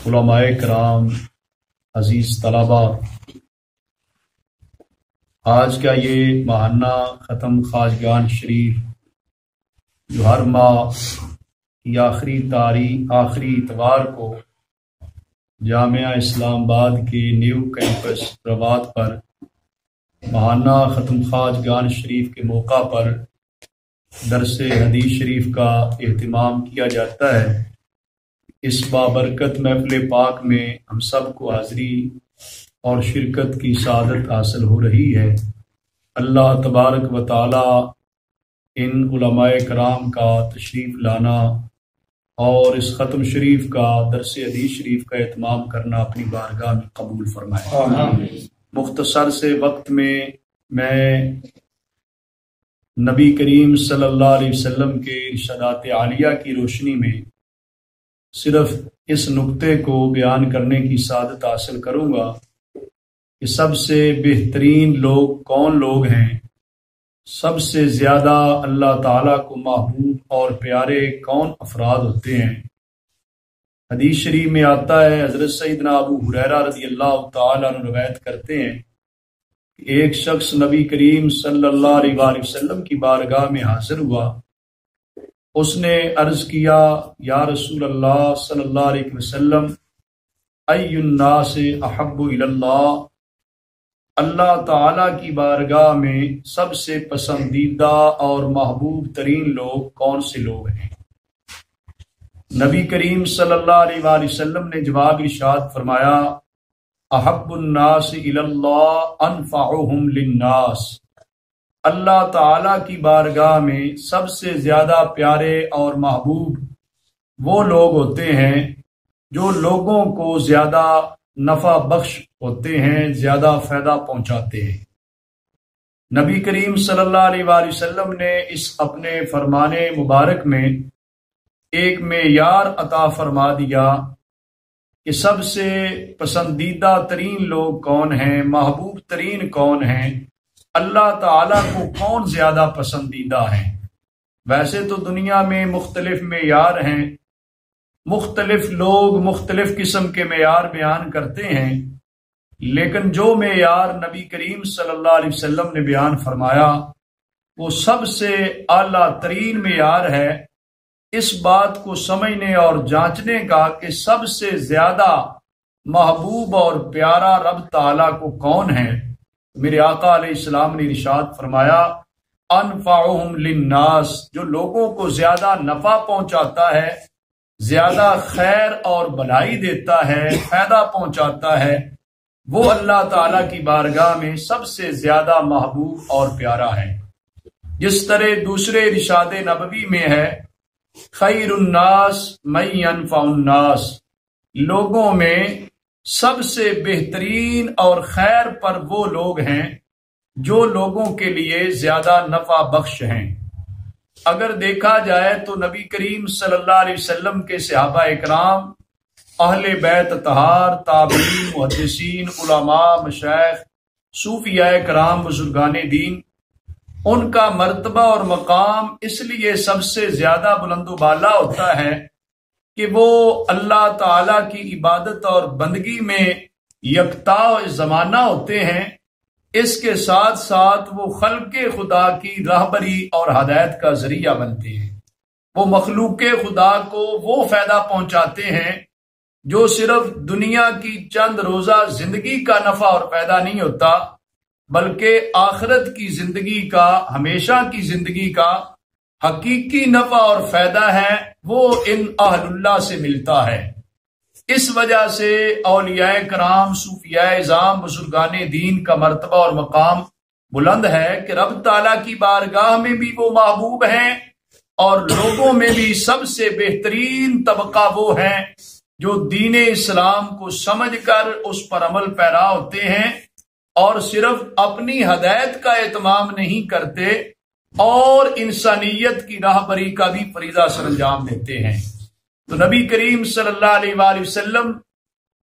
علماء کرام، عزیز طلباء، آج کا یہ ماہانہ ختم خواجگان شریف جو ہر ماہ کی آخری اتوار کو جامعہ اسلام آباد کے نیو کیمپس روات پر ماہانہ ختم خواجگان شریف کے موقع پر درس حدیث شریف کا اہتمام کیا جاتا ہے، اس بابرکت محفل پاک میں ہم سب کو حاضری اور شرکت کی سعادت حاصل ہو رہی ہے۔ اللہ تبارک و تعالی ان علماء کرام کا تشریف لانا اور اس ختم شریف کا درس حدیث شریف کا اہتمام کرنا اپنی بارگاہ میں قبول فرمائے۔ آمین۔ مختصر سے وقت میں نبی کریم صلی اللہ علیہ وسلم کے ارشادات عالیہ کی روشنی میں صرف اس نقطے کو بیان کرنے کی سعادت حاصل کروں گا کہ سب سے بہترین لوگ کون لوگ ہیں، سب سے زیادہ اللہ تعالیٰ کو محبوب اور پیارے کون افراد ہوتے ہیں۔ حدیث شریف میں آتا ہے، حضرت سیدنا ابو ہریرہ رضی اللہ تعالیٰ عنہ روایت کرتے ہیں کہ ایک شخص نبی کریم صلی اللہ علیہ وآلہ وسلم کی بارگاہ میں حاضر ہوا۔ اس نے عرض کیا، یا رسول اللہ صلی اللہ علیہ وسلم، ای الناس احب الی اللہ، اللہ تعالیٰ کی بارگاہ میں سب سے پسندیدہ اور محبوب ترین لوگ کون سے لوگ ہیں؟ نبی کریم صلی اللہ علیہ وآلہ وسلم نے جواب ارشاد فرمایا، احب الناس الی اللہ انفعہم للناس، اللہ تعالیٰ کی بارگاہ میں سب سے زیادہ پیارے اور محبوب وہ لوگ ہوتے ہیں جو لوگوں کو زیادہ نفع بخش ہوتے ہیں، زیادہ فائدہ پہنچاتے ہیں۔ نبی کریم صلی اللہ علیہ وآلہ وسلم نے اس اپنے فرمان مبارک میں ایک معیار عطا فرما دیا کہ سب سے پسندیدہ ترین لوگ کون ہیں، محبوب ترین کون ہیں، اللہ تعالیٰ کو کون زیادہ پسندیدہ ہیں۔ ویسے تو دنیا میں مختلف معیار ہیں، مختلف لوگ مختلف قسم کے معیار بیان کرتے ہیں، لیکن جو معیار نبی کریم صلی اللہ علیہ وسلم نے بیان فرمایا وہ سب سے اعلیٰ ترین معیار ہے، اس بات کو سمجھنے اور جانچنے کا کہ سب سے زیادہ محبوب اور پیارا رب تعالیٰ کو کون ہے۔ میرے آقا علیہ السلام نے ارشاد فرمایا، انفعہم للناس، جو لوگوں کو زیادہ نفع پہنچاتا ہے، زیادہ خیر اور بھلائی دیتا ہے، فائدہ پہنچاتا ہے، وہ اللہ تعالیٰ کی بارگاہ میں سب سے زیادہ محبوب اور پیارا ہے۔ جس طرح دوسرے ارشاد نبوی میں ہے، خیر الناس من ینفع الناس، لوگوں میں سب سے بہترین اور خیر پر وہ لوگ ہیں جو لوگوں کے لیے زیادہ نفع بخش ہیں۔ اگر دیکھا جائے تو نبی کریم صلی اللہ علیہ وسلم کے صحابہ اکرام، اہل بیت اطہار، تابعین، محدثین، علماء، مشائخ، صوفیاء کرام، بزرگان دین، ان کا مرتبہ اور مقام اس لیے سب سے زیادہ بلند و بالا ہوتا ہے کہ وہ اللہ تعالیٰ کی عبادت اور بندگی میں یکتا زمانہ ہوتے ہیں، اس کے ساتھ ساتھ وہ خلق خدا کی راہبری اور ہدایت کا ذریعہ بنتے ہیں۔ وہ مخلوق خدا کو وہ فائدہ پہنچاتے ہیں جو صرف دنیا کی چند روزہ زندگی کا نفع اور فائدہ نہیں ہوتا، بلکہ آخرت کی زندگی کا، ہمیشہ کی زندگی کا حقیقی نفع اور فائدہ ہے، وہ ان اہل اللہ سے ملتا ہے۔ اس وجہ سے اولیاء کرام، صوفیاء اعظام، بزرگان دین کا مرتبہ اور مقام بلند ہے کہ رب تعالیٰ کی بارگاہ میں بھی وہ محبوب ہیں اور لوگوں میں بھی سب سے بہترین طبقہ وہ ہیں جو دین اسلام کو سمجھ کر اس پر عمل پیرا ہوتے ہیں اور صرف اپنی ہدایت کا اہتمام نہیں کرتے اور انسانیت کی راہبری کا بھی فریضہ سر انجام دیتے ہیں۔ تو نبی کریم صلی اللہ علیہ وآلہ وسلم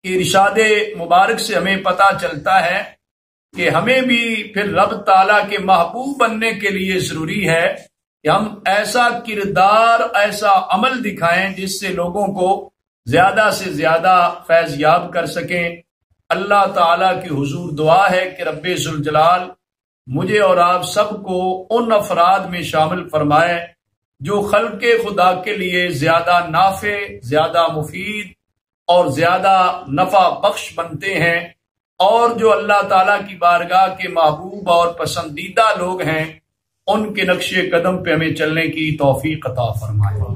کے ارشاد مبارک سے ہمیں پتہ چلتا ہے کہ ہمیں بھی پھر رب تعالیٰ کے محبوب بننے کے لیے ضروری ہے کہ ہم ایسا کردار، ایسا عمل دکھائیں جس سے لوگوں کو زیادہ سے زیادہ فیض یاب کر سکیں۔ اللہ تعالیٰ کی حضور دعا ہے کہ رب ذوالجلال مجھے اور آپ سب کو ان افراد میں شامل فرمائے جو خلق خدا کے لیے زیادہ نافع، زیادہ مفید اور زیادہ نفع بخش بنتے ہیں، اور جو اللہ تعالیٰ کی بارگاہ کے محبوب اور پسندیدہ لوگ ہیں، ان کے نقش قدم پہ ہمیں چلنے کی توفیق عطا فرمائے۔